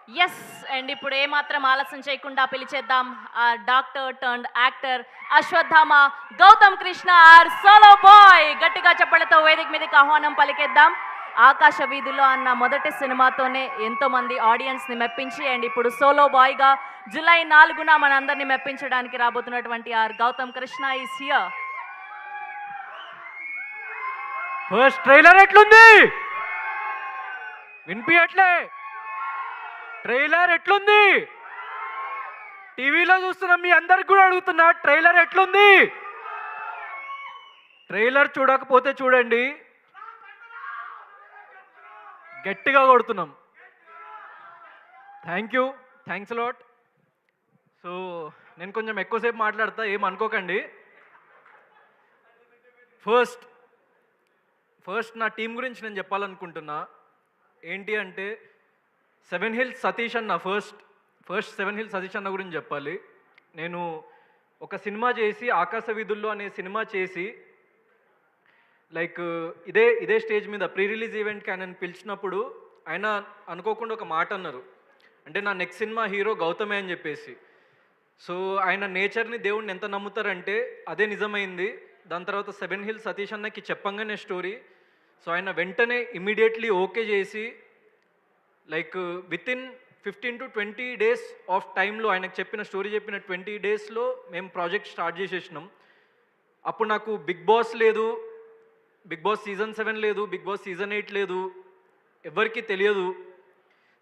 Yes and ఇప్పుడు ఏమాత్రం ఆలస్యం చేయకుండా పిలిచేద్దాం ఆ doctor turned actor Ashwathama Gautham Krishna R solo boy. గట్టిగా చెప్పలతో వేదిక మీదకి ఆహ్వానం పలికేద్దాం. ఆకాశ వీధుల్లో అన్న మొదటి సినిమాతోనే ఎంతో మంది ఆడియన్స్ని మెప్పించి అండ్ ఇప్పుడు సోలో బాయ్గా జూలై 4న మనందరినీ మెప్పించడానికి రాబోతున్నటువంటి R Gautham Krishna is here. First trailer ఎట్లుంది? వినిపించట్లే. ట్రైలర్ ఎట్లుంది? టీవీలో చూస్తున్న మీ అందరికి కూడా అడుగుతున్నా, ట్రైలర్ ఎట్లుంది? ట్రైలర్ చూడకపోతే చూడండి, గట్టిగా కొడుతున్నాం. Thanks lot. సో నేను కొంచెం ఎక్కువసేపు మాట్లాడతా, ఏం అనుకోకండి. ఫస్ట్ నా టీం గురించి నేను చెప్పాలనుకుంటున్నా. ఏంటి అంటే సెవెన్ హిల్స్ సతీష్ అన్న ఫస్ట్ సెవెన్ హిల్స్ సతీష్ అన్న గురించి చెప్పాలి. నేను ఒక సినిమా చేసి ఆకాశ వీధుల్లో అనే సినిమా చేసి లైక్ ఇదే స్టేజ్ మీద ప్రీ రిలీజ్ ఈవెంట్కి ఆయన పిలిచినప్పుడు ఆయన అనుకోకుండా ఒక మాట అన్నారు, అంటే నా నెక్స్ట్ సినిమా హీరో గౌతమే అని చెప్పేసి. సో ఆయన నేచర్ని దేవుడిని ఎంత నమ్ముతారంటే అదే నిజమైంది. దాని తర్వాత సెవెన్ హిల్స్ సతీష్ అన్నకి చెప్పంగానే స్టోరీ, సో ఆయన వెంటనే ఇమ్మీడియట్లీ ఓకే చేసి like with in 15 to 20 days of టైంలో ఆయనకు స్టోరీ చెప్పిన 20 daysలో మేము ప్రాజెక్ట్ స్టార్ట్ చేసేసినాం. అప్పుడు నాకు బిగ్ బాస్ లేదు, బిగ్ బాస్ సీజన్ 7 లేదు, బిగ్ బాస్ సీజన్ 8 లేదు, ఎవరికి తెలియదు.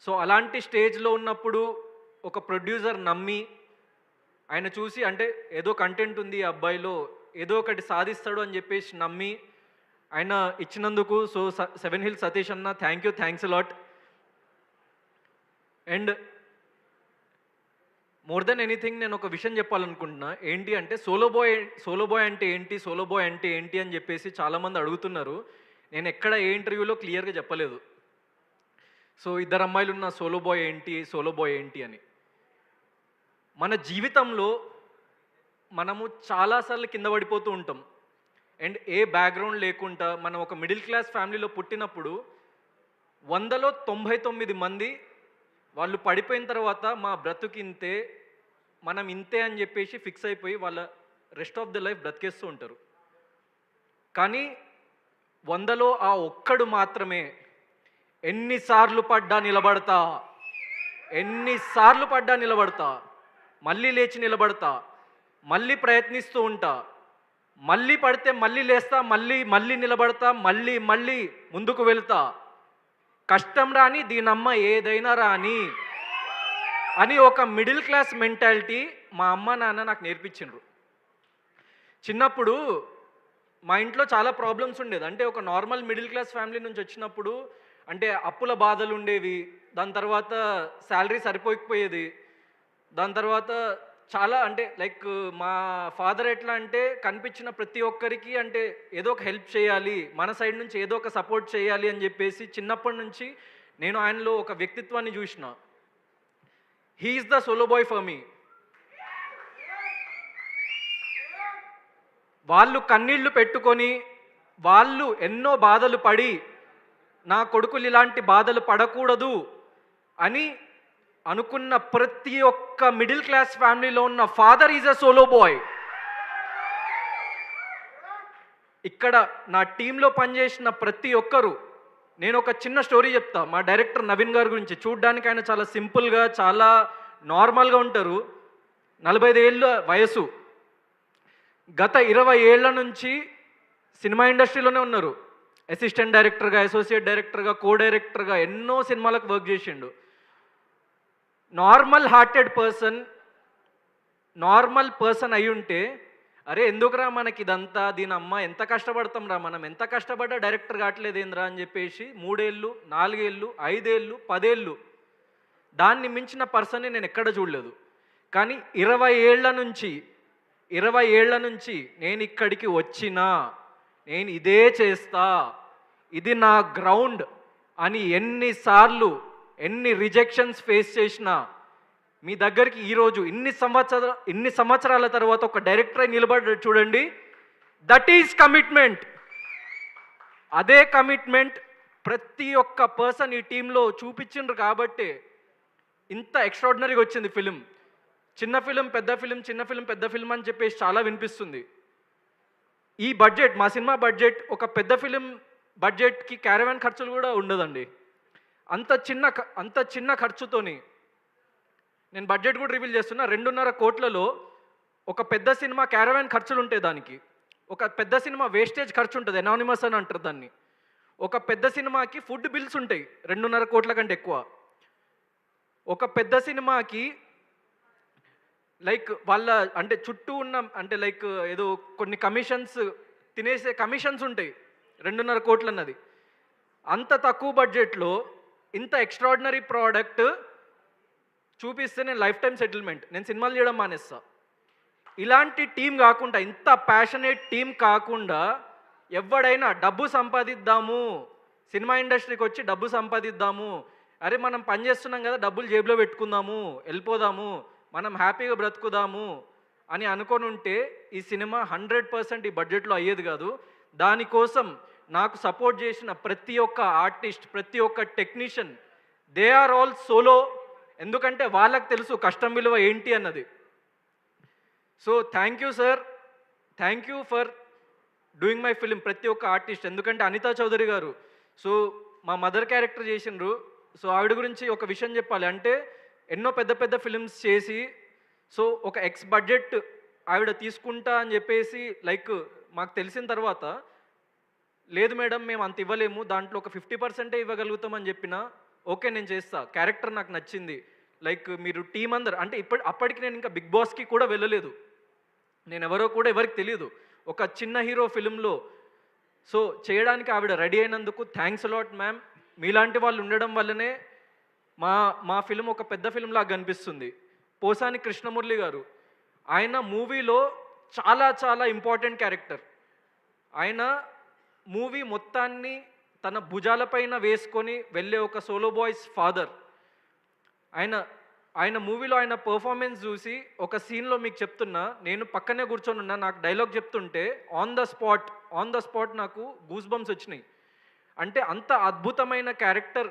సో అలాంటి స్టేజ్లో ఉన్నప్పుడు ఒక ప్రొడ్యూసర్ నమ్మి ఆయన చూసి, అంటే ఏదో కంటెంట్ ఉంది ఈ అబ్బాయిలో, ఏదో ఒకటి సాధిస్తాడు అని చెప్పేసి నమ్మి ఆయన ఇచ్చినందుకు సో సెవెన్ హిల్స్ సతీష్ అన్న thanks lot. And more than anything నేను ఒక విషయం చెప్పాలనుకుంటున్నా. ఏంటి అంటే సోలో బాయ్ అంటే ఏంటి అని చెప్పేసి చాలామంది అడుగుతున్నారు. నేను ఎక్కడ ఏ ఇంటర్వ్యూలో క్లియర్గా చెప్పలేదు. సో ఇద్దరు అమ్మాయిలు ఉన్న సోలో బాయ్ ఏంటి అని. మన జీవితంలో మనము చాలాసార్లు కింద పడిపోతూ ఉంటాం. అండ్ ఏ బ్యాక్గ్రౌండ్ లేకుండా మనం ఒక మిడిల్ క్లాస్ ఫ్యామిలీలో పుట్టినప్పుడు 100లో 99 మంది వాళ్ళు పడిపోయిన తర్వాత మా బ్రతుకు ఇంతే, మనం ఇంతే అని చెప్పేసి ఫిక్స్ అయిపోయి వాళ్ళ రెస్ట్ ఆఫ్ ద లైఫ్ బ్రతికేస్తూ ఉంటారు. కానీ 100లో ఆ ఒక్కడు మాత్రమే ఎన్నిసార్లు పడ్డా నిలబడతా, మళ్ళీ లేచి నిలబడతా, మళ్ళీ ప్రయత్నిస్తూ ఉంటా, మళ్ళీ పడితే మళ్ళీ లేస్తా, మళ్ళీ నిలబడతా, మళ్ళీ ముందుకు వెళ్తా, కష్టం రాని దీనమ్మ ఏదైనా రాని అని ఒక మిడిల్ క్లాస్ మెంటాలిటీ మా అమ్మ నాన్న నాకు నేర్పించిండ్రు. చిన్నప్పుడు మా ఇంట్లో చాలా ప్రాబ్లమ్స్ ఉండేది. అంటే ఒక నార్మల్ మిడిల్ క్లాస్ ఫ్యామిలీ నుంచి వచ్చినప్పుడు అంటే అప్పుల బాధలు ఉండేవి, దాని తర్వాత శాలరీ సరిపోకపోయేది, దాని తర్వాత చాలా అంటే లైక్ మా ఫాదర్ ఎట్లా అంటే కనిపించిన ప్రతి ఒక్కరికి అంటే ఏదో ఒక హెల్ప్ చేయాలి, మన సైడ్ నుంచి ఏదో ఒక సపోర్ట్ చేయాలి అని చెప్పేసి చిన్నప్పటి నుంచి నేను ఆయనలో ఒక వ్యక్తిత్వాన్ని చూసిన. He is the solo boy for me. వాళ్ళు కన్నీళ్లు పెట్టుకొని వాళ్ళు ఎన్నో బాధలు పడి నా కొడుకులు ఇలాంటి బాధలు పడకూడదు అని అనుకున్న ప్రతి ఒక్క మిడిల్ క్లాస్ ఫ్యామిలీలో ఉన్న father is a solo boy. ఇక్కడ నా టీంలో పనిచేసిన ప్రతి ఒక్కరు, నేను ఒక చిన్న స్టోరీ చెప్తా మా డైరెక్టర్ నవీన్ గారి గురించి. చూడ్డానికి ఆయన చాలా సింపుల్గా చాలా నార్మల్గా ఉంటారు. 45 ఏళ్ళ వయసు, గత 20 ఏళ్ల నుంచి సినిమా ఇండస్ట్రీలోనే ఉన్నారు. అసిస్టెంట్ డైరెక్టర్గా, అసోసియేట్ డైరెక్టర్గా, కో డైరెక్టర్గా ఎన్నో సినిమాలకు వర్క్ చేసిండు. నార్మల్ పర్సన్ అయి ఉంటే అరే ఎందుకురా మనకి ఇదంతా, దీని అమ్మ ఎంత కష్టపడతాం రా, మనం ఎంత కష్టపడ్డా డైరెక్టర్ కావట్లేదేంద్రా అని చెప్పేసి 3 ఏళ్ళు 4 ఏళ్ళు 5 ఏళ్ళు 10 ఏళ్ళు దాన్ని మించిన పర్సన్ని నేను ఎక్కడ చూడలేదు. కానీ 20 ఏళ్ల నుంచి నేను ఇక్కడికి వచ్చినా, నేను ఇదే చేస్తా, ఇది నా గ్రౌండ్ అని ఎన్ని రిజెక్షన్స్ ఫేస్ చేసినా మీ దగ్గరికి ఈరోజు ఇన్ని సంవత్సరాల తర్వాత ఒక డైరెక్టర్ నిలబడి చూడండి. That is commitment. అదే కమిట్మెంట్ ప్రతి ఒక్క పర్సన్ ఈ టీంలో చూపించిండ్రు. కాబట్టి ఇంత ఎక్స్ట్రాడినరీగా వచ్చింది ఫిలిం. చిన్న ఫిలిం, పెద్ద ఫిలిం, చిన్న ఫిలిం, పెద్ద ఫిలిం అని చెప్పేసి చాలా వినిపిస్తుంది. ఈ బడ్జెట్, మా సినిమా బడ్జెట్ ఒక పెద్ద ఫిలిం బడ్జెట్‌కి క్యారవాన్ ఖర్చులు కూడా ఉండదండి. అంత చిన్న ఖర్చుతోని నేను బడ్జెట్ కూడా రివీల్ చేస్తున్నా. 2.5 కోట్లలో ఒక పెద్ద సినిమా క్యారవాన్ ఖర్చులు ఉంటాయి దానికి. ఒక పెద్ద సినిమా వేస్టేజ్ ఖర్చు ఉంటుంది, ఎనానిమస్ అని అంటారు దాన్ని. ఒక పెద్ద సినిమాకి ఫుడ్ బిల్స్ ఉంటాయి 2.5 కోట్ల కంటే ఎక్కువ. ఒక పెద్ద సినిమాకి లైక్ వాళ్ళ అంటే చుట్టూ ఉన్న అంటే లైక్ ఏదో కొన్ని కమిషన్స్ తినేసే కమిషన్స్ ఉంటాయి 2.5 కోట్లు అన్నది. అంత తక్కువ బడ్జెట్లో ఇంత ఎక్స్ట్రాడినరీ ప్రోడక్ట్ చూపిస్తే నేను లైఫ్ టైం సెటిల్మెంట్, నేను సినిమాలు చేయడం మానేస్తా. ఇలాంటి టీం కాకుండా, ఇంత ప్యాషనేట్ టీం కాకుండా ఎవడైనా డబ్బు సంపాదిద్దాము, సినిమా ఇండస్ట్రీకి వచ్చి డబ్బు సంపాదిద్దాము, అరే మనం పని చేస్తున్నాం కదా డబ్బులు జేబులో పెట్టుకుందాము, వెళ్ళిపోదాము, మనం హ్యాపీగా బ్రతుకుదాము అని అనుకొని ఉంటే ఈ సినిమా 100% ఈ బడ్జెట్లో అయ్యేది కాదు. దానికోసం నాకు సపోర్ట్ చేసిన ప్రతి ఒక్క ఆర్టిస్ట్, ప్రతి ఒక్క technician, they are all solo. ఎందుకంటే వాళ్ళకి తెలుసు కష్టం విలువ ఏంటి అన్నది. So thank you sir, thank you for doing my film. ప్రతి ఒక్క ఆర్టిస్ట్, ఎందుకంటే అనితా చౌదరి గారు సో మా మదర్ క్యారెక్టర్ చేసిండ్రు. సో ఆవిడ గురించి ఒక విషయం చెప్పాలి అంటే, ఎన్నో పెద్ద పెద్ద ఫిలిమ్స్ చేసి సో ఒక ఎక్స్ బడ్జెట్ ఆవిడ తీసుకుంటా అని చెప్పేసి లైక్ మాకు తెలిసిన తర్వాత, లేదు మేడం మేము అంత ఇవ్వలేము, దాంట్లో ఒక 50% ఇవ్వగలుగుతామని చెప్పిన, ఓకే నేను చేస్తా, క్యారెక్టర్ నాకు నచ్చింది, లైక్ మీరు టీం అందరు అంటే అప్పటికి నేను ఇంకా బిగ్ బాస్కి కూడా వెళ్ళలేదు, నేను ఎవరో కూడా ఎవరికి తెలియదు, ఒక చిన్న హీరో ఫిలింలో సో చేయడానికి ఆవిడ రెడీ అయినందుకు థ్యాంక్స్ అలాట్ మ్యామ్. మీలాంటి వాళ్ళు ఉండడం వల్లనే మా ఫిలిం ఒక పెద్ద ఫిలింలాగా కనిపిస్తుంది. పోసాని కృష్ణమురళి గారు, ఆయన మూవీలో చాలా చాలా ఇంపార్టెంట్ క్యారెక్టర్. ఆయన మూవీ మొత్తాన్ని తన భుజాలపైన వేసుకొని వెళ్ళే ఒక సోలో బాయ్స్ ఫాదర్. ఆయన మూవీలో ఆయన పర్ఫార్మెన్స్ చూసి ఒక సీన్లో మీకు చెప్తున్నా, నేను పక్కనే కూర్చొని ఉన్నా, నాకు డైలాగ్ చెప్తుంటే ఆన్ ద స్పాట్ నాకు గూస్ బంప్స్ వచ్చినాయి. అంటే అంత అద్భుతమైన క్యారెక్టర్,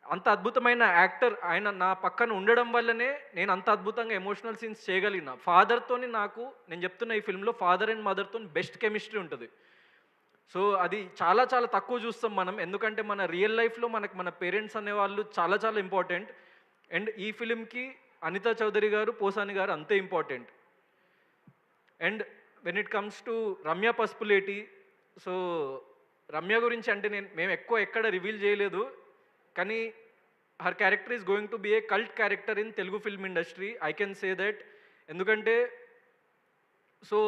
అంత అద్భుతమైన యాక్టర్ ఆయన నా పక్కన ఉండడం వల్లనే నేను అంత అద్భుతంగా ఎమోషనల్ సీన్స్ చేయగలిగిన. ఫాదర్తోని నాకు, నేను చెప్తున్న ఈ ఫిల్మ్లో ఫాదర్ అండ్ మదర్తో బెస్ట్ కెమిస్ట్రీ ఉంటుంది. సో అది చాలా చాలా తక్కువ చూస్తాం మనం, ఎందుకంటే మన రియల్ లైఫ్లో మనకు మన పేరెంట్స్ అనేవాళ్ళు చాలా చాలా ఇంపార్టెంట్. అండ్ ఈ ఫిలింకి అనితా చౌదరి గారు, పోసాని గారు అంతే important. And when it comes to Ramya Pasupuleti, so Ramya గురించి అంటే మేము ఎక్కువ ఎక్కడ రివీల్ చేయలేదు, కానీ her character is going to be A cult character in Telugu film industry, I can say that. ఎందుకంటే సో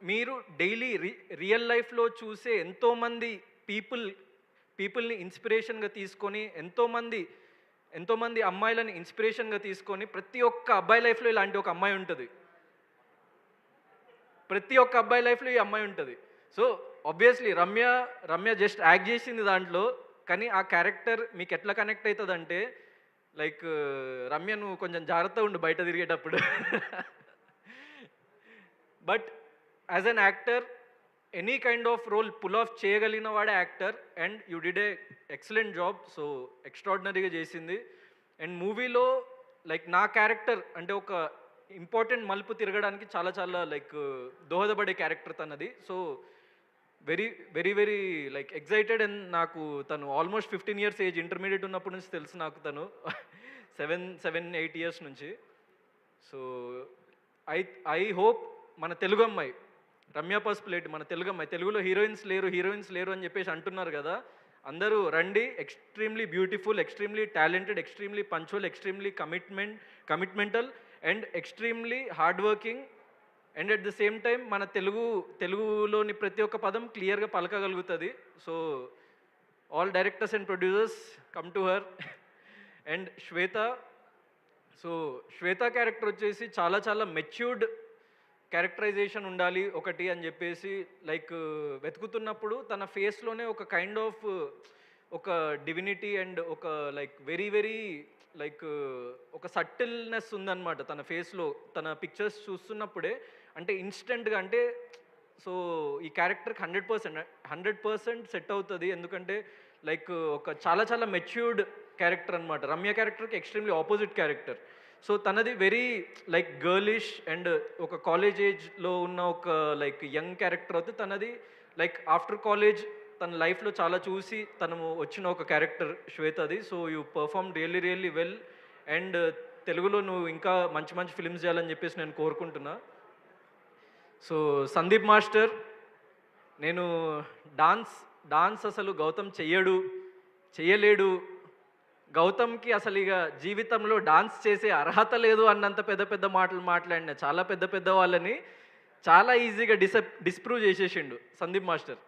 మీరు డైలీ రియల్ లైఫ్లో చూసే ఎంతోమంది పీపుల్ని ఇన్స్పిరేషన్గా తీసుకొని, ఎంతోమంది అమ్మాయిలని ఇన్స్పిరేషన్గా తీసుకొని, ప్రతి ఒక్క అబ్బాయి లైఫ్లో ఇలాంటి ఒక అమ్మాయి ఉంటుంది, ప్రతి ఒక్క అబ్బాయి లైఫ్లో ఈ అమ్మాయి ఉంటుంది. So obviously Ramya just act చేసింది దాంట్లో, కానీ ఆ క్యారెక్టర్ మీకు ఎట్లా కనెక్ట్ అవుతుంది అంటే, లైక్ రమ్య నువ్వు కొంచెం జాగ్రత్తగా ఉండు బయట తిరిగేటప్పుడు. But as an actor any kind of role pull off చేయగలిగిన వాడే actor. And you did a excellent job, so ఎక్స్ట్రాడినరీగా చేసింది. అండ్ మూవీలో లైక్ నా క్యారెక్టర్ అంటే ఒక ఇంపార్టెంట్ మలుపు తిరగడానికి చాలా చాలా లైక్ దోహదపడే క్యారెక్టర్ తనది. So very very very like excited. And నాకు తను ఆల్మోస్ట్ 15 years ఏజ్, ఇంటర్మీడియట్ ఉన్నప్పటి నుంచి తెలుసు నాకు తను, 7-8 years నుంచి. సో ఐ హోప్ మన తెలుగు అమ్మాయి రమ్య పసుపులేటి, మన తెలుగు అమ్మాయి, తెలుగులో హీరోయిన్స్ లేరు అని చెప్పేసి అంటున్నారు కదా, అందరూ రండి. Extremely beautiful, extremely talented, extremely punctual, extremely commitmental and extremely hard working. And at the same time మన తెలుగులోని ప్రతి ఒక్క పదం క్లియర్గా పలకగలుగుతుంది. So all directors and producers come to her. And Shweta character వచ్చేసి చాలా చాలా మెచ్యూర్డ్ క్యారెక్టరైజేషన్ ఉండాలి ఒకటి అని చెప్పేసి లైక్ వెతుకుతున్నప్పుడు తన ఫేస్లోనే ఒక కైండ్ ఆఫ్ ఒక డివినిటీ అండ్ ఒక లైక్ వెరీ వెరీ లైక్ ఒక సటిల్నెస్ ఉందన్నమాట తన ఫేస్లో. తన పిక్చర్స్ చూస్తున్నప్పుడే అంటే ఇన్స్టెంట్గా అంటే సో ఈ క్యారెక్టర్కి 100% సెట్ అవుతుంది. ఎందుకంటే లైక్ ఒక చాలా చాలా మెచ్యూర్డ్ క్యారెక్టర్ అనమాట. రమ్య క్యారెక్టర్కి ఎక్స్ట్రీమ్లీ ఆపోజిట్ క్యారెక్టర్. సో తనది వెరీ లైక్ గర్లిష్ అండ్ ఒక కాలేజ్ ఏజ్లో ఉన్న ఒక లైక్ యంగ్ క్యారెక్టర్ అయితే తనది లైక్ ఆఫ్టర్ కాలేజ్ తన లైఫ్లో చాలా చూసి తను వచ్చిన ఒక క్యారెక్టర్ శ్వేతది. So you perform really really well and తెలుగులో నువ్వు ఇంకా మంచి మంచి ఫిల్మ్స్ చేయాలని చెప్పేసి నేను కోరుకుంటున్నా. సో సందీప్ మాస్టర్, నేను డాన్స్ అసలు గౌతమ్ చెయ్యలేడు, గౌతమ్కి అసలు ఇక జీవితంలో డాన్స్ చేసే అర్హత లేదు అన్నంత పెద్ద పెద్ద మాటలు మాట్లాడిన చాలా పెద్ద వాళ్ళని చాలా ఈజీగా డిస్ప్రూవ్ చేసేసిండు సందీప్ మాస్టర్.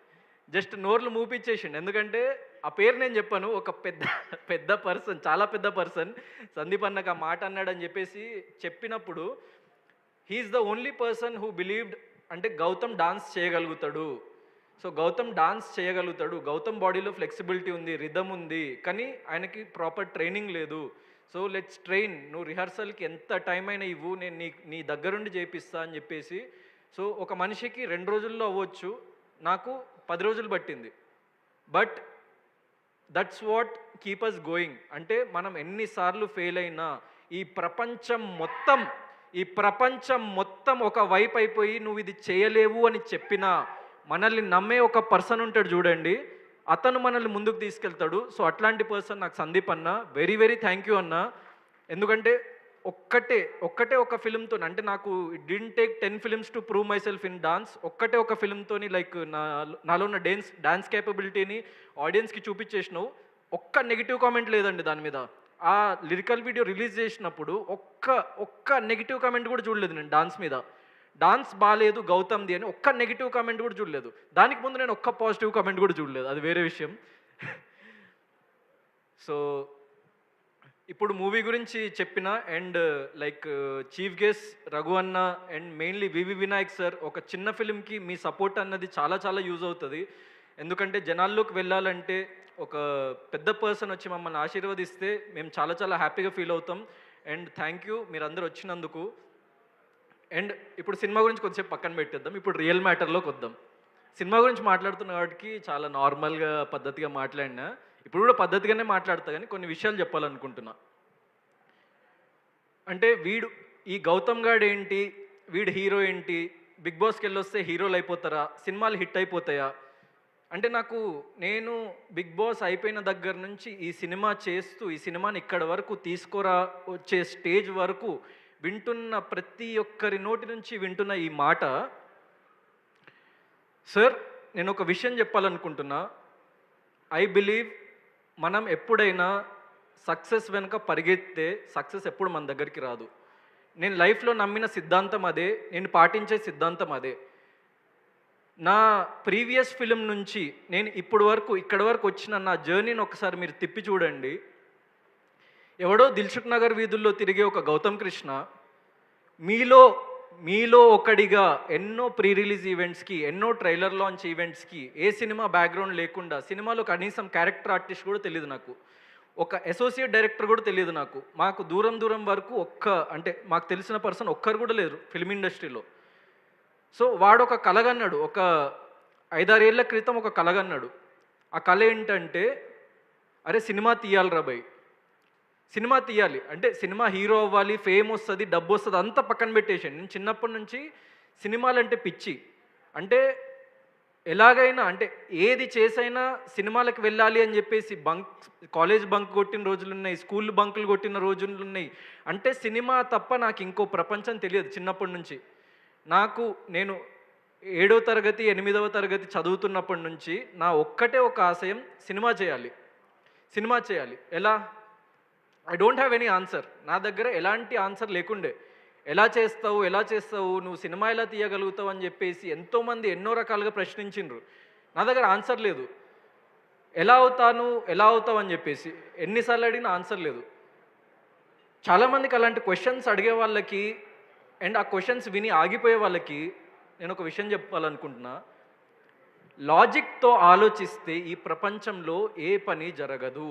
జస్ట్ నోర్లు మూపిచ్చేసిండు. ఎందుకంటే ఆ పేరు నేను చెప్పాను, ఒక పెద్ద పర్సన్, చాలా పెద్ద పర్సన్ సందీప్ అన్నకు ఆ మాట అన్నాడని చెప్పేసి చెప్పినప్పుడు he is the only person who believed అంటే గౌతమ్ డాన్స్ చేయగలుగుతాడు. సో గౌతమ్ డాన్స్ చేయగలుగుతాడు, గౌతమ్ బాడీలో ఫ్లెక్సిబిలిటీ ఉంది, రిథమ్ ఉంది, కానీ ఆయనకి ప్రాపర్ ట్రైనింగ్ లేదు. సో లెట్స్ ట్రైన్, నువ్వు రిహర్సల్కి ఎంత టైం అయినా ఇవ్వు, నేను నీ దగ్గరుండి చేపిస్తా అని చెప్పేసి. సో ఒక మనిషికి 2 రోజుల్లో అవ్వచ్చు, నాకు 10 రోజులు పట్టింది. But that's what keep us going. అంటే మనం ఎన్నిసార్లు ఫెయిల్ అయినా ఈ ప్రపంచం మొత్తం ఒక వైపు అయిపోయి నువ్వు ఇది చేయలేవు అని చెప్పినా మనల్ని నమ్మే ఒక పర్సన్ ఉంటాడు చూడండి, అతను మనల్ని ముందుకు తీసుకెళ్తాడు. సో అట్లాంటి పర్సన్ నాకు సందీప్ అన్న. వెరీ వెరీ థ్యాంక్ యూ అన్న. ఎందుకంటే ఒక్కటే ఒక ఫిల్మ్తో, అంటే నాకు it didn't take 10 films to prove my self in dance. ఒక్కటే ఒక ఫిల్మ్తోని లైక్ నాలో ఉన్న డాన్స్ కేపబిలిటీని ఆడియన్స్కి చూపించేసినావు. ఒక్క నెగిటివ్ కామెంట్ లేదండి దాని మీద. ఆ లిరికల్ వీడియో రిలీజ్ చేసినప్పుడు ఒక్క నెగిటివ్ కామెంట్ కూడా చూడలేదు నేను డాన్స్ మీద. డాన్స్ బాగాలేదు గౌతమ్ది అని ఒక్క నెగిటివ్ కామెంట్ కూడా చూడలేదు. దానికి ముందు నేను ఒక్క పాజిటివ్ కామెంట్ కూడా చూడలేదు, అది వేరే విషయం. సో ఇప్పుడు మూవీ గురించి చెప్పిన and like chief guest Raghu అన్న and mainly V V Vinayak sir, ఒక చిన్న ఫిలింకి మీ సపోర్ట్ అన్నది చాలా చాలా యూజ్ అవుతుంది. ఎందుకంటే జనాల్లోకి వెళ్ళాలంటే ఒక పెద్ద పర్సన్ వచ్చి మమ్మల్ని ఆశీర్వదిస్తే మేము చాలా చాలా హ్యాపీగా ఫీల్ అవుతాం. అండ్ థ్యాంక్ యూ మీరందరూ వచ్చినందుకు. అండ్ ఇప్పుడు సినిమా గురించి కొంచెంసేపు పక్కన పెట్టేద్దాం, ఇప్పుడు రియల్ మ్యాటర్లోకి వద్దాం. సినిమా గురించి మాట్లాడుతున్న వాడికి చాలా నార్మల్గా పద్ధతిగా మాట్లాడినా, ఇప్పుడు కూడా పద్ధతిగానే మాట్లాడతా, కానీ కొన్ని విషయాలు చెప్పాలనుకుంటున్నా. అంటే ఈ గౌతమ్ గాడు ఏంటి, వీడు హీరో ఏంటి, బిగ్ బాస్కి వెళ్ళొస్తే హీరోలు అయిపోతారా, సినిమాలు హిట్ అయిపోతాయా అంటే నేను బిగ్ బాస్ అయిపోయిన దగ్గర నుంచి ఈ సినిమా చేస్తూ ఈ సినిమాని ఇక్కడ వరకు వచ్చే స్టేజ్ వరకు వింటున్న ప్రతి ఒక్కరి నోటి నుంచి వింటున్న ఈ మాట, సార్ నేను ఒక విషయం చెప్పాలనుకుంటున్నా. ఐ బిలీవ్ మనం ఎప్పుడైనా సక్సెస్ వెనుక పరిగెత్తే సక్సెస్ ఎప్పుడు మన దగ్గరికి రాదు. నేను లైఫ్లో నమ్మిన సిద్ధాంతం అదే, నేను పాటించే సిద్ధాంతం అదే. నా ప్రీవియస్ ఫిలిం నుంచి నేను ఇక్కడ వరకు వచ్చిన నా జర్నీని ఒకసారి మీరు తిప్పి చూడండి. ఎవడో దిల్సుఖ్ నగర్ వీధుల్లో తిరిగే ఒక గౌతమ్ కృష్ణ మీలో ఒకడిగా ఎన్నో ప్రీ రిలీజ్ ఈవెంట్స్కి, ఎన్నో ట్రైలర్ లాంచ్ ఈవెంట్స్కి, ఏ సినిమా బ్యాక్గ్రౌండ్ లేకుండా, సినిమాలో కనీసం క్యారెక్టర్ ఆర్టిస్ట్ కూడా తెలియదు నాకు, ఒక అసోసియేట్ డైరెక్టర్ కూడా తెలియదు నాకు. మాకు దూరం వరకు అంటే మాకు తెలిసిన పర్సన్ ఒక్కరు కూడా లేరు ఫిల్మ్ ఇండస్ట్రీలో. సో వాడు ఒక కలగన్నాడు, ఒక 5-6 ఏళ్ల క్రితం ఒక కలగన్నాడు. ఆ కళ ఏంటంటే, అరే సినిమా తీయాలిరా భయ్, సినిమా తీయాలి అంటే సినిమా హీరో అవ్వాలి, ఫేమ్ వస్తుంది, డబ్బు వస్తుంది, అంతా పక్కన పెట్టేసాను. నేను చిన్నప్పటి నుంచి సినిమాలంటే పిచ్చి. అంటే ఎలాగైనా అంటే ఏది చేసైనా సినిమాలకు వెళ్ళాలి అని చెప్పేసి కాలేజ్ బంక్ కొట్టిన రోజులు ఉన్నాయి, స్కూల్ బంకులు కొట్టిన రోజులు ఉన్నాయి. అంటే సినిమా తప్ప నాకు ఇంకో ప్రపంచం తెలియదు చిన్నప్పటి నుంచి. నేను 7వ తరగతి 8వ తరగతి చదువుతున్నప్పటి నుంచి నా ఒక్కటే ఒక ఆశయం, సినిమా చేయాలి. ఎలా? I don't have any answer. నా దగ్గర ఎలాంటి ఆన్సర్ లేకుండే. ఎలా చేస్తావు, నువ్వు సినిమా ఎలా తీయగలుగుతావు అని చెప్పేసి ఎంతోమంది ఎన్నో రకాలుగా ప్రశ్నించిండ్రు. నా దగ్గర ఆన్సర్ లేదు. ఎలా అవుతావు అని చెప్పేసి ఎన్నిసార్లు అడిగినా ఆన్సర్ లేదు. చాలామందికి అలాంటి క్వశ్చన్స్ అడిగే వాళ్ళకి అండ్ ఆ క్వశ్చన్స్ విని ఆగిపోయే వాళ్ళకి నేను ఒక విషయం చెప్పాలనుకుంటున్నా. లాజిక్తో ఆలోచిస్తే ఈ ప్రపంచంలో ఏ పని జరగదు.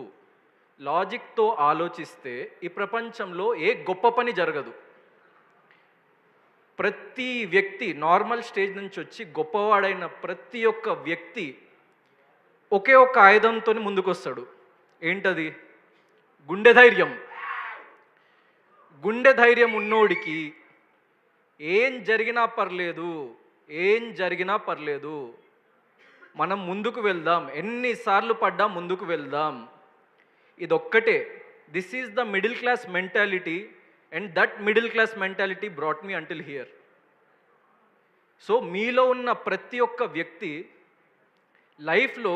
లాజిక్తో ఆలోచిస్తే ఈ ప్రపంచంలో ఏ గొప్ప పని జరగదు. ప్రతి వ్యక్తి నార్మల్ స్టేజ్ నుంచి వచ్చి గొప్పవాడైన ప్రతి ఒక్క వ్యక్తి ఒకే ఒక్క ఆయుధంతో ముందుకొస్తాడు. ఏంటది? గుండె ధైర్యం. గుండె ధైర్యం ఉన్నోడికి ఏం జరిగినా పర్లేదు, ఏం జరిగినా పర్లేదు, మనం ముందుకు వెళ్దాం, ఎన్నిసార్లు పడ్డా ముందుకు వెళ్దాం. ఇదొక్కటే. This is the middle class mentality and that middle class mentality brought me until here. So మీలో ఉన్న ప్రతి ఒక్క వ్యక్తి లైఫ్లో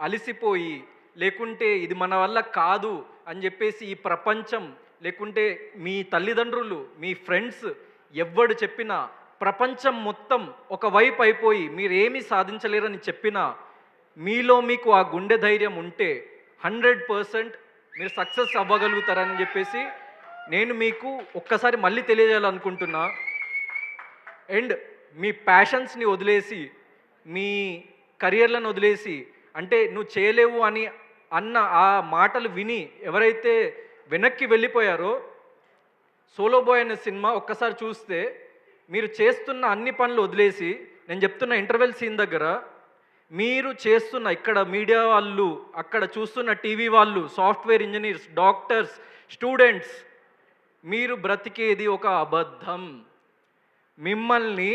అలసిపోయి, లేకుంటే ఇది మన వల్ల కాదు అని చెప్పేసి ఈ ప్రపంచం, లేకుంటే మీ తల్లిదండ్రులు, మీ ఫ్రెండ్స్ ఎవ్వడు చెప్పినా, ప్రపంచం మొత్తం ఒకవైపు అయిపోయి మీరేమీ సాధించలేరని చెప్పినా, మీలో మీకు ఆ గుండె ధైర్యం ఉంటే 100% మీరు సక్సెస్ అవ్వగలుగుతారని చెప్పేసి నేను మీకు ఒక్కసారి మళ్ళీ తెలియజేయాలనుకుంటున్నా. అండ్ మీ ప్యాషన్స్ని వదిలేసి, మీ కెరియర్లను వదిలేసి, అంటే నువ్వు చేయలేవు అని అన్న ఆ మాటలు విని ఎవరైతే వెనక్కి వెళ్ళిపోయారో, సోలో బాయ్ అనే సినిమా ఒక్కసారి చూస్తే మీరు చేస్తున్న అన్ని పనులు వదిలేసి, నేను చెప్తున్న ఇంటర్వెల్ సీన్ దగ్గర మీరు చేస్తున్న ఇక్కడ మీడియా వాళ్ళు, అక్కడ చూస్తున్న టీవీ వాళ్ళు, సాఫ్ట్వేర్ ఇంజనీర్స్, డాక్టర్స్, స్టూడెంట్స్, మీరు బ్రతికేది ఒక అబద్ధం. మిమ్మల్ని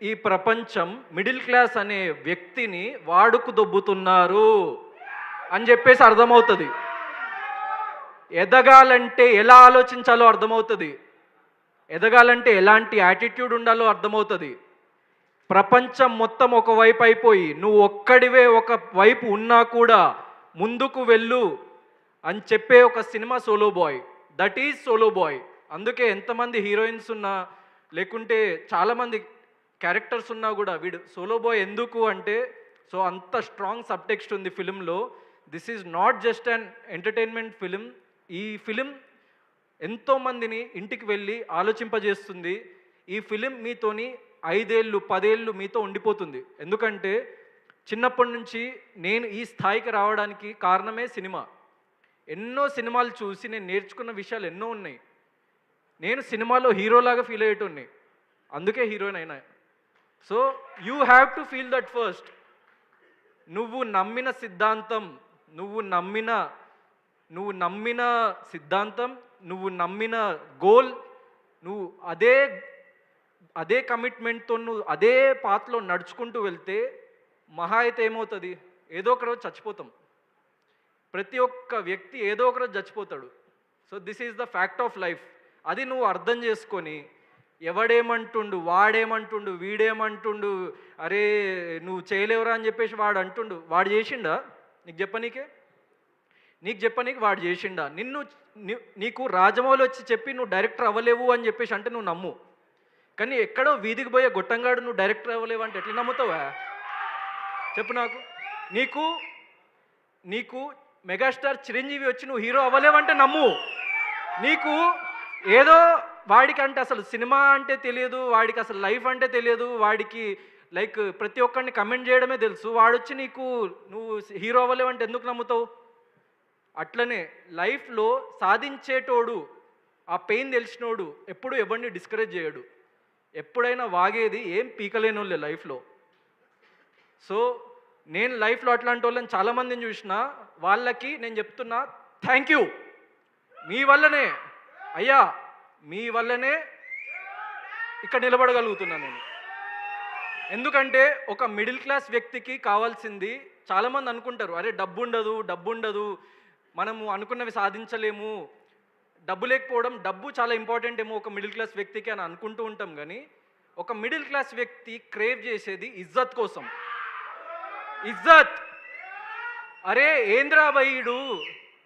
ఈ ప్రపంచం మిడిల్ క్లాస్ అనే వ్యక్తిని వాడుకు దొబ్బుతున్నారు అని చెప్పేసి అర్థమవుతుంది. ఎదగాలంటే ఎలా ఆలోచించాలో అర్థమవుతుంది, ఎదగాలంటే ఎలాంటి యాటిట్యూడ్ ఉండాలో అర్థమవుతుంది. ప్రపంచం మొత్తం ఒకవైపు అయిపోయి నువ్వు ఒక్కడివే ఒక వైపు ఉన్నా కూడా ముందుకు వెళ్ళు అని చెప్పే ఒక cinema solo boy. That is solo boy. అందుకే ఎంతమంది హీరోయిన్స్ ఉన్నా, లేకుంటే చాలామంది క్యారెక్టర్స్ ఉన్నా కూడా వీడు సోలో బాయ్ ఎందుకు అంటే, సో అంత స్ట్రాంగ్ సబ్టెక్స్ట్ ఉంది ఫిలింలో. This is not just an entertainment film. ఈ ఫిలిం ఎంతోమందిని ఇంటికి వెళ్ళి ఆలోచింపజేస్తుంది. ఈ ఫిలిం మీతోని 5 ఏళ్ళు 10 ఏళ్ళు మీతో ఉండిపోతుంది. ఎందుకంటే చిన్నప్పటి నుంచి నేను ఈ స్థాయికి రావడానికి కారణమే సినిమా. ఎన్నో సినిమాలు చూసి నేను నేర్చుకున్న విషయాలు ఎన్నో ఉన్నాయి. నేను సినిమాలో హీరోలాగా ఫీల్ అయ్యేటోన్ని, అందుకే హీరోయిన్ అయినా. So you have to feel that first. నువ్వు నమ్మిన సిద్ధాంతం, నువ్వు నమ్మిన సిద్ధాంతం, నువ్వు నమ్మిన గోల్, నువ్వు అదే కమిట్మెంట్తో నువ్వు అదే పాత్రలో నడుచుకుంటూ వెళ్తే మహా అయితే ఏమవుతుంది, ఏదో ఒక రోజు చచ్చిపోతాం. ప్రతి ఒక్క వ్యక్తి ఏదో ఒక రోజు చచ్చిపోతాడు. So this is the fact of life. అది నువ్వు అర్థం చేసుకొని, ఎవడేమంటుండు, వాడేమంటుండు, వీడేమంటుండు, అరే నువ్వు చేయలేవురా అని చెప్పేసి వాడు అంటుండు, వాడు చేసిండా నీకు చెప్పనీకే? నీకు చెప్పనీకి వాడు చేసిండా? నీకు రాజమౌళి వచ్చి చెప్పి నువ్వు డైరెక్టర్ అవ్వలేవు అని చెప్పేసి అంటే నువ్వు నమ్ము. కానీ ఎక్కడో వీధికి పోయే గొట్టంగాడు నువ్వు డైరెక్టర్ అవ్వలేవు అంటే ఎట్లా నమ్ముతావా చెప్పు నాకు. నీకు మెగాస్టార్ చిరంజీవి వచ్చి నువ్వు హీరో అవ్వలేవంటే నమ్ము. నీకు ఏదో వాడికి అంటే అసలు సినిమా అంటే తెలియదు, వాడికి అసలు లైఫ్ అంటే తెలియదు, వాడికి లైక్ ప్రతి ఒక్కరిని కమెంట్ చేయడమే తెలుసు, వాడొచ్చి నువ్వు హీరో అవ్వలేవంటే ఎందుకు నమ్ముతావు? అట్లనే లైఫ్లో సాధించేటోడు, ఆ పెయిన్ తెలిసినోడు ఎప్పుడు ఎవరిని డిస్కరేజ్ చేయడు. ఎప్పుడైనా వాగేది ఏం పీకలేని వాళ్ళే లైఫ్లో. సో నేను లైఫ్లో అట్లాంటి వాళ్ళని చాలామందిని చూసిన, వాళ్ళకి నేను చెప్తున్నా థ్యాంక్ యూ. మీ వల్లనే అయ్యా, మీ వల్లనే ఇక్కడ నిలబడగలుగుతున్నాను నేను. ఎందుకంటే ఒక మిడిల్ క్లాస్ వ్యక్తికి కావాల్సింది, చాలామంది అనుకుంటారు అరే డబ్బు ఉండదు, మనము అనుకున్నవి సాధించలేము, డబ్బు లేకపోవడం, డబ్బు చాలా ఇంపార్టెంట్ ఏమో ఒక మిడిల్ క్లాస్ వ్యక్తికి అని అనుకుంటూ ఉంటాం. కానీ ఒక మిడిల్ క్లాస్ వ్యక్తి క్రేవ్ చేసేది ఇజ్జత్ కోసం. ఇజ్జత్. అరే ఏంద్రా భయ్యుడు,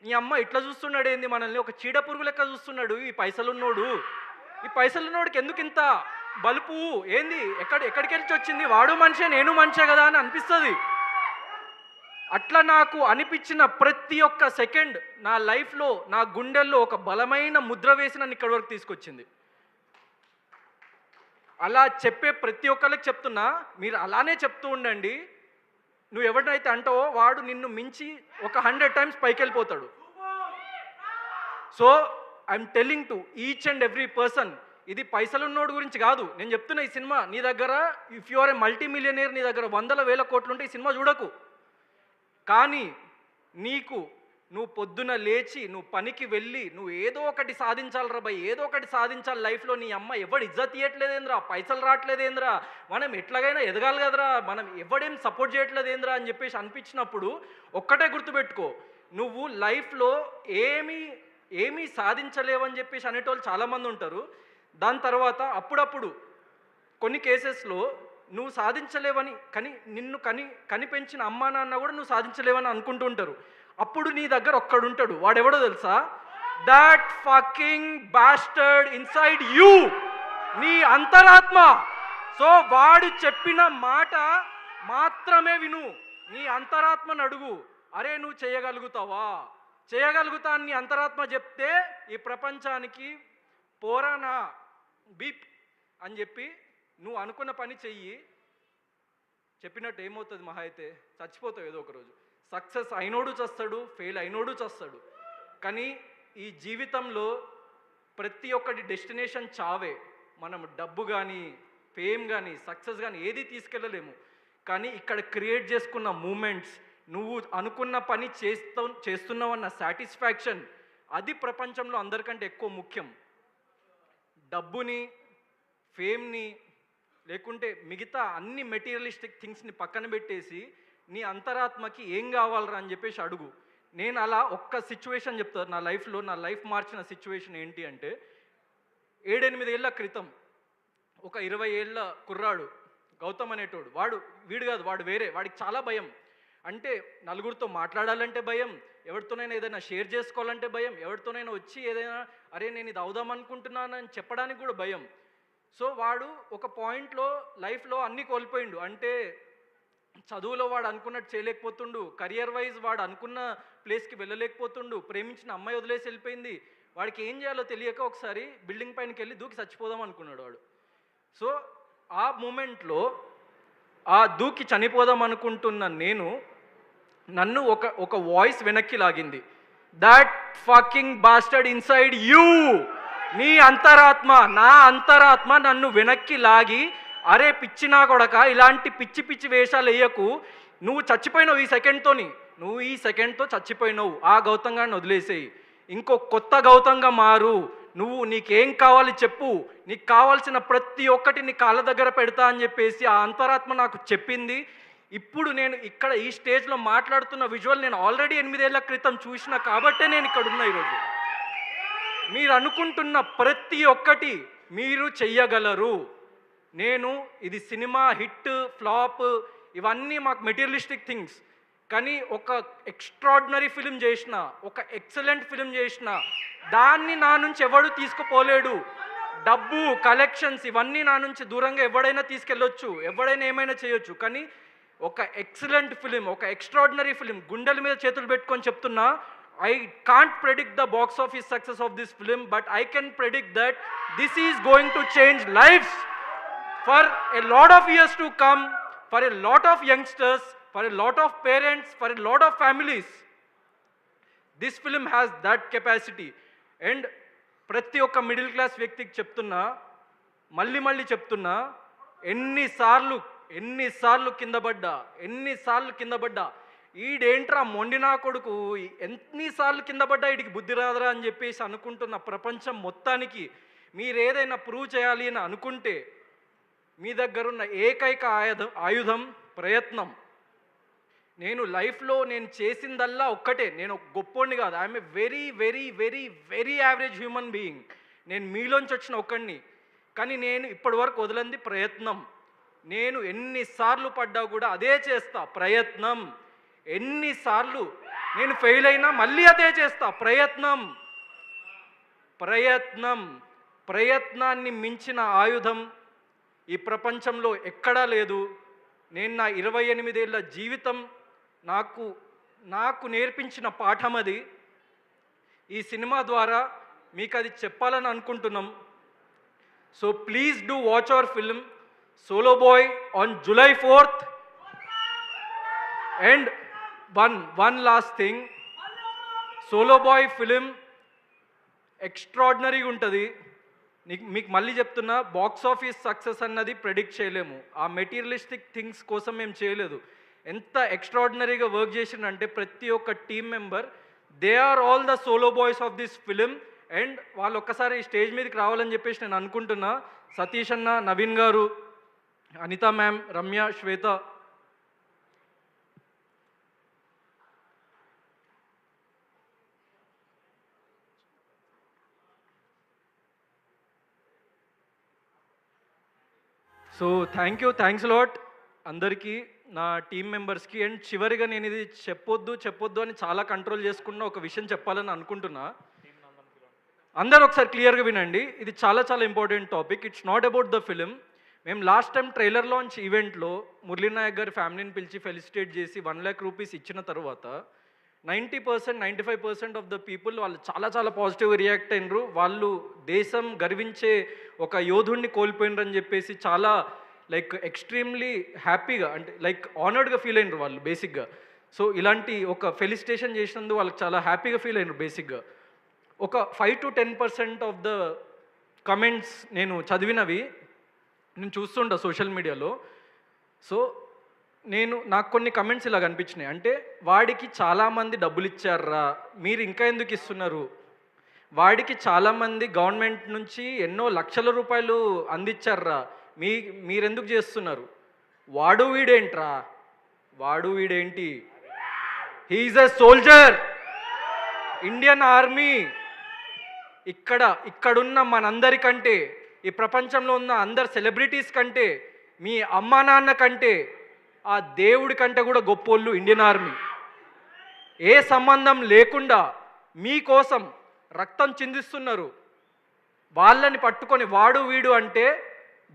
నీ అమ్మ ఇట్లా చూస్తున్నాడు ఏంది మనల్ని, ఒక చీడ పురుగు లెక్క చూస్తున్నాడు ఈ పైసలున్నోడికి ఎందుకు ఇంత బలుపు ఏంది, ఎక్కడికి వెళ్ళి వచ్చింది, వాడు మనిషే నేను మనిషే కదా అని అనిపిస్తుంది. అట్లా నాకు అనిపించిన ప్రతి ఒక్క సెకండ్ నా లైఫ్లో, నా గుండెల్లో ఒక బలమైన ముద్ర వేసి నన్ను ఇక్కడి వరకు తీసుకొచ్చింది. అలా చెప్పే ప్రతి ఒక్కరికి చెప్తున్నా, మీరు అలానే చెప్తూ ఉండండి. నువ్వు ఎవరినైతే అంటావో వాడు నిన్ను మించి ఒక 100 times పైకి వెళ్ళిపోతాడు. So I'm telling to each and every person, ఇది పైసలు ఉన్నోడు గురించి కాదు నేను చెప్తున్నా. ఈ సినిమా నీ దగ్గర, if you are a multi millionaire, నీ దగ్గర 100,000 కోట్లు ఉంటే ఈ సినిమా చూడకు. కానీ నీకు నువ్వు పొద్దున లేచి నువ్వు పనికి వెళ్ళి నువ్వు ఏదో ఒకటి సాధించాలిరా భయ్, ఏదో ఒకటి సాధించాలి లైఫ్లో. నీ అమ్మ ఎవడు ఇజ్జత్ ఇవ్వట్లేదేంద్రా, పైసలు రావట్లేదేంద్రా, మనం ఎట్లాగైనా ఎదగాలి కదరా, మనం ఎవడేం సపోర్ట్ చేయట్లేదేంద్రా అని చెప్పేసి అనిపించినప్పుడు ఒక్కటే గుర్తుపెట్టుకో, నువ్వు లైఫ్లో ఏమీ సాధించలేవని చెప్పేసి అనేటోళ్ళు చాలామంది ఉంటారు. దాని తర్వాత అప్పుడప్పుడు కొన్ని కేసెస్లో నువ్వు సాధించలేవని నిన్ను కనిపెంచిన అమ్మా నాన్న కూడా నువ్వు సాధించలేవని అనుకుంటూ ఉంటారు. అప్పుడు నీ దగ్గర ఒక్కడుంటాడు, వాడెవడో తెలుసా? That fucking bastard inside you, నీ అంతరాత్మ. సో వాడు చెప్పిన మాట మాత్రమే విను, నీ అంతరాత్మను అడుగు, అరే నువ్వు చేయగలుగుతావా? చేయగలుగుతా అని నీ అంతరాత్మ చెప్తే ఈ ప్రపంచానికి పోరానా బీప్ అని చెప్పి నువ్వు అనుకున్న పని చెయ్యి. చెప్పినట్టు ఏమవుతుంది? మహా అయితే చచ్చిపోతావు ఏదో ఒకరోజు. సక్సెస్ అయినోడు చస్తాడు, ఫెయిల్ అయినోడు చస్తాడు. కానీ ఈ జీవితంలో ప్రతి ఒక్కటి డెస్టినేషన్ చావే. మనం డబ్బు కానీ ఫేమ్ కానీ సక్సెస్ కానీ ఏది తీసుకెళ్ళలేము. కానీ ఇక్కడ క్రియేట్ చేసుకున్న మూమెంట్స్, నువ్వు అనుకున్న పని చేస్తున్నావన్న సాటిస్ఫాక్షన్, అది ప్రపంచంలో అందరికంటే ఎక్కువ ముఖ్యం. డబ్బుని, ఫేమ్ని, లేకుంటే మిగతా అన్ని మెటీరియలిస్టిక్ థింగ్స్ని పక్కన పెట్టేసి నీ అంతరాత్మకి ఏం కావాలరా అని చెప్పేసి అడుగు. నేను అలా ఒక్క సిచ్యువేషన్ చెప్తాను నా లైఫ్లో. నా లైఫ్ మార్చిన సిచ్యువేషన్ ఏంటి అంటే, 7-8 ఏళ్ళ క్రితం ఒక 20 ఏళ్ళ కుర్రాడు గౌతమ్ అనేటోడు, వీడు కాదు, వాడు వేరే. వాడికి చాలా భయం. అంటే నలుగురితో మాట్లాడాలంటే భయం, ఎవరితోనైనా ఏదైనా షేర్ చేసుకోవాలంటే భయం, ఎవరితోనైనా వచ్చి ఏదైనా అరే నేను ఇది అవుదాం అనుకుంటున్నాను అని చెప్పడానికి కూడా భయం. సో వాడు ఒక పాయింట్లో లైఫ్లో అన్నీ కోల్పోయిండు. అంటే చదువులో వాడు అనుకున్నట్టు చేయలేకపోతుండు, కెరియర్ వైజ్ వాడు అనుకున్న ప్లేస్కి వెళ్ళలేకపోతుండు, ప్రేమించిన అమ్మాయి వదిలేసి వెళ్ళిపోయింది. వాడికి ఏం చేయాలో తెలియక ఒకసారి బిల్డింగ్ పైనకి వెళ్ళి దూకి చచ్చిపోదాం అనుకున్నాడు వాడు. సో ఆ మూమెంట్లో ఆ దూకి చనిపోదాం అనుకుంటున్న నన్ను ఒక వాయిస్ వెనక్కి లాగింది. That fucking bastard inside you, నీ అంతరాత్మ, నా అంతరాత్మ నన్ను వెనక్కి లాగి, అరే పిచ్చి నా కొడక, ఇలాంటి పిచ్చి పిచ్చి వేషాలు వేయకు, నువ్వు చచ్చిపోయినావు ఈ సెకండ్తోని, నువ్వు ఈ సెకండ్తో చచ్చిపోయినావు, ఆ గౌతమ్ గారిని వదిలేసేయి, ఇంకో కొత్త గౌతంగా మారు, నీకేం కావాలి చెప్పు, నీకు కావాల్సిన ప్రతి ఒక్కటి నీ కాళ్ళ దగ్గర పెడతా అని చెప్పేసి ఆ అంతరాత్మ నాకు చెప్పింది. ఇప్పుడు నేను ఇక్కడ ఈ స్టేజ్లో మాట్లాడుతున్న విజువల్ నేను ఆల్రెడీ 8 ఏళ్ల క్రితం చూసిన కాబట్టే నేను ఇక్కడ ఉన్నా ఈరోజు. మీరు అనుకుంటున్న ప్రతి ఒక్కటి మీరు చెయ్యగలరు. ఇది సినిమా హిట్ ఫ్లాప్ ఇవన్నీ మాకు మెటీరియలిస్టిక్ థింగ్స్. కానీ ఒక ఎక్స్ట్రాడినరీ ఫిలిం చేసిన, ఒక ఎక్సలెంట్ ఫిలిం చేసిన, దాన్ని నా నుంచి ఎవడు తీసుకుపోలేడు. డబ్బు, కలెక్షన్స్ ఇవన్నీ నా నుంచి దూరంగా ఎవడైనా తీసుకెళ్ళొచ్చు, ఎవడైనా ఏమైనా చేయొచ్చు. కానీ ఒక ఎక్సలెంట్ ఫిలిం, ఒక ఎక్స్ట్రాడినరీ ఫిలిం, గుండెల మీద చేతులు పెట్టుకొని చెప్తున్నా, I can't predict the box office success of this film, but I can predict that this is going to change lives for a lot of years to come, for a lot of youngsters, for a lot of parents, for a lot of families. This film has that capacity. And ప్రతి ఒక్క middle class వ్యక్తికి చెప్తున్నా, మళ్ళీ చెప్తున్నా, ఎన్నిసార్లు కింద పడ్డా, ఈడేంట్రా మొండినా కొడుకు, ఎన్నిసార్లు కింద పడ్డా వీడికి బుద్ధి రాదురా అని చెప్పేసి అనుకుంటున్న ప్రపంచం మొత్తానికి మీరు ఏదైనా ప్రూవ్ చేయాలి అని అనుకుంటే మీ దగ్గరున్న ఏకైక ఆయుధం ప్రయత్నం. నేను లైఫ్లో చేసిందల్లా ఒక్కటే, నేను గొప్పోడిని కాదు, I'm a very very very very average human being. నేను మీలోంచి వచ్చిన ఒక్కడిని. కానీ నేను ఇప్పటి వరకు వదలంది ప్రయత్నం. నేను ఎన్నిసార్లు పడ్డా కూడా అదే చేస్తా, ప్రయత్నం. ఎన్నిసార్లు నేను ఫెయిల్ అయినా మళ్ళీ అదే చేస్తా, ప్రయత్నాన్ని మించిన ఆయుధం ఈ ప్రపంచంలో ఎక్కడా లేదు. నేను నా 28 ఏళ్ల జీవితం నాకు నేర్పించిన పాఠం అది. ఈ సినిమా ద్వారా మీకు అది చెప్పాలని అనుకుంటున్నాం. So please do watch our film solo boy on July 4th. And one last thing, solo boy film ఎక్స్ట్రాడినరీగా ఉంటుంది. మీకు మళ్ళీ చెప్తున్నా, బాక్స్ ఆఫీస్ సక్సెస్ అన్నది ప్రెడిక్ట్ చేయలేము. ఆ మెటీరియలిస్టిక్ థింగ్స్ కోసం మేము చేయలేదు. ఎంత ఎక్స్ట్రాడినరీగా వర్క్ చేసిందంటే ప్రతి ఒక్క team member they are all the solo boys of this film. And వాళ్ళు ఒక్కసారి స్టేజ్ మీదకి రావాలని చెప్పేసి నేను అనుకుంటున్నా. సతీష్ అన్న, నవీన్ గారు, అనిత మ్యామ్, రమ్య, శ్వేత. సో థ్యాంక్స్ లాట్ అందరికీ, నా టీం మెంబర్స్కి. అండ్ చివరిగా నేను ఇది చెప్పొద్దు అని చాలా కంట్రోల్ చేసుకున్న ఒక విషయం చెప్పాలని అనుకుంటున్నా. అందరూ ఒకసారి క్లియర్గా వినండి, ఇది చాలా important topic. It's not about the film. మేము లాస్ట్ టైం ట్రైలర్ లాంచ్ ఈవెంట్లో మురళీ నాయక్ గారి ఫ్యామిలీని పిలిచి ఫెలిసిటేట్ చేసి 1 lakh రూపీస్ ఇచ్చిన తర్వాత 90%, 95% ఆఫ్ ద పీపుల్ వాళ్ళు చాలా పాజిటివ్గా రియాక్ట్ అయినరు. వాళ్ళు దేశం గర్వించే ఒక యోధుడిని కోల్పోయినరని చెప్పేసి చాలా లైక్ ఎక్స్ట్రీమ్లీ హ్యాపీగా, అంటే లైక్ ఆనర్డ్గా ఫీల్ అయినరు వాళ్ళు బేసిక్గా. సో ఇలాంటి ఒక ఫెలిసిటేషన్ చేసినందుకు వాళ్ళకి చాలా హ్యాపీగా ఫీల్ అయినరు బేసిక్గా. ఒక 5 to 10% ఆఫ్ ద కమెంట్స్ నేను చదివినవి నేను చూస్తుంటా సోషల్ మీడియాలో. సో నాకు కొన్ని కమెంట్స్ ఇలా కనిపించినాయి. అంటే వాడికి చాలామంది డబ్బులు ఇచ్చారా, మీరు ఇంకా ఎందుకు ఇస్తున్నారు, వాడికి చాలామంది గవర్నమెంట్ నుంచి ఎన్నో లక్షల రూపాయలు అందించారా, మీరెందుకు చేస్తున్నారు, వాడు వీడేంటి, he is a soldier, Indian army. ఇక్కడున్న మనందరికంటే, ఈ ప్రపంచంలో ఉన్న అందరు సెలబ్రిటీస్ కంటే, మీ అమ్మా నాన్న కంటే, ఆ దేవుడి కంటే కూడా గొప్పోళ్ళు ఇండియన్ ఆర్మీ. ఏ సంబంధం లేకుండా మీకోసం రక్తం చిందిస్తున్నారు. వాళ్ళని పట్టుకొని వాడు వీడు అంటే,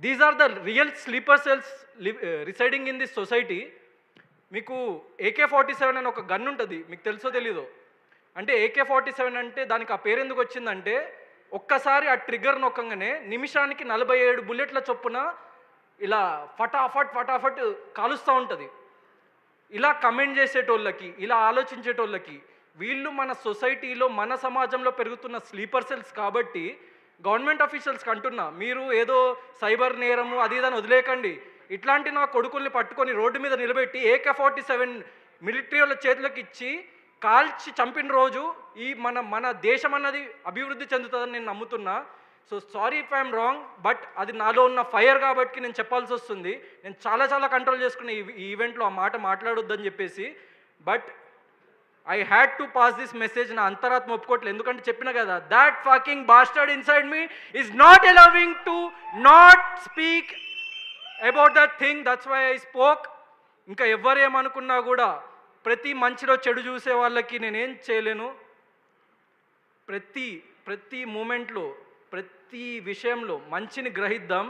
these are the real sleeper cells residing in this society. మీకు AK-47 అని ఒక గన్ ఉంటుంది, మీకు తెలుసో తెలీదో. అంటే AK-47 అంటే దానికి ఆ పేరు ఎందుకు వచ్చిందంటే, ఒక్కసారి ఆ ట్రిగ్గర్ నొక్కగానే నిమిషానికి 47 బుల్లెట్ల చొప్పున ఇలా ఫటాఫట్ కాలుస్తూ ఉంటుంది. ఇలా కమెంట్ చేసేటోళ్ళకి, ఇలా ఆలోచించేటోళ్ళకి, వీళ్ళు మన సొసైటీలో, మన సమాజంలో పెరుగుతున్న స్లీపర్ సెల్స్. కాబట్టి గవర్నమెంట్ అఫీషియల్స్కి అంటున్నా, మీరు ఏదో సైబర్ నేరము అది ఇదని వదిలేకండి. ఇట్లాంటి నా కొడుకుల్ని పట్టుకొని రోడ్డు మీద నిలబెట్టి AK-47 మిలిటరీ వాళ్ళ చేతులకు ఇచ్చి కాల్చి చంపిన రోజు ఈ మన దేశం అన్నది అభివృద్ధి చెందుతుందని నేను నమ్ముతున్నా. So sorry if I'm wrong, but అది నాలో ఉన్న ఫైర్ కాబట్టి నేను చెప్పాల్సి వస్తుంది. నేను చాలా కంట్రోల్ చేసుకున్న ఈ ఈవెంట్లో ఆ మాట మాట్లాడొద్దని చెప్పేసి. But I had to pass this message. నా అంతరాత్మ ఒప్పుకోవట్లేదు, ఎందుకంటే చెప్పిన కదా, that fucking bastard inside me is not allowing to not speak about that thing. That's why I spoke. ఇంకా ఎవరేమనుకున్నా కూడా ప్రతి మంచిలో చెడు చూసే వాళ్ళకి నేనేం చేయలేను. ప్రతి మూమెంట్లో, ప్రతి విషయంలో మంచిని గ్రహిద్దాం.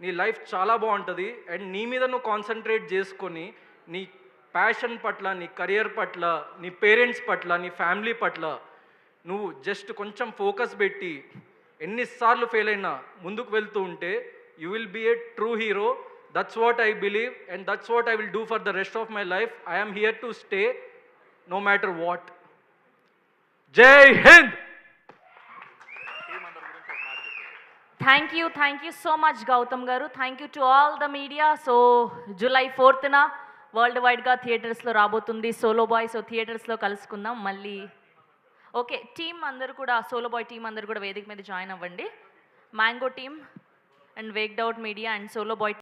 నీ లైఫ్ చాలా బాగుంటుంది. అండ్ నీ మీద నువ్వు కాన్సన్ట్రేట్ చేసుకొని, నీ ప్యాషన్ పట్ల, నీ కెరియర్ పట్ల, నీ పేరెంట్స్ పట్ల, నీ ఫ్యామిలీ పట్ల నువ్వు జస్ట్ కొంచెం ఫోకస్ పెట్టి ఎన్నిసార్లు ఫెయిల్ అయినా ముందుకు వెళ్తూ ఉంటే you will be a true hero. That's what I believe, and that's what I will do for the rest of my life. I am here to stay no matter what. Jai Hind! Thank you so much, Gautam Garu. Thank you to all the media. So, July 4th na worldwide ga theatres lo rabotundi Solo Boy. So, theatres lo kalusukundam malli. Okay, team andaru kuda, Solo Boy team andaru kuda vedik మీద join అవ్వండి. Mango team and Waked Out Media and Solo Boy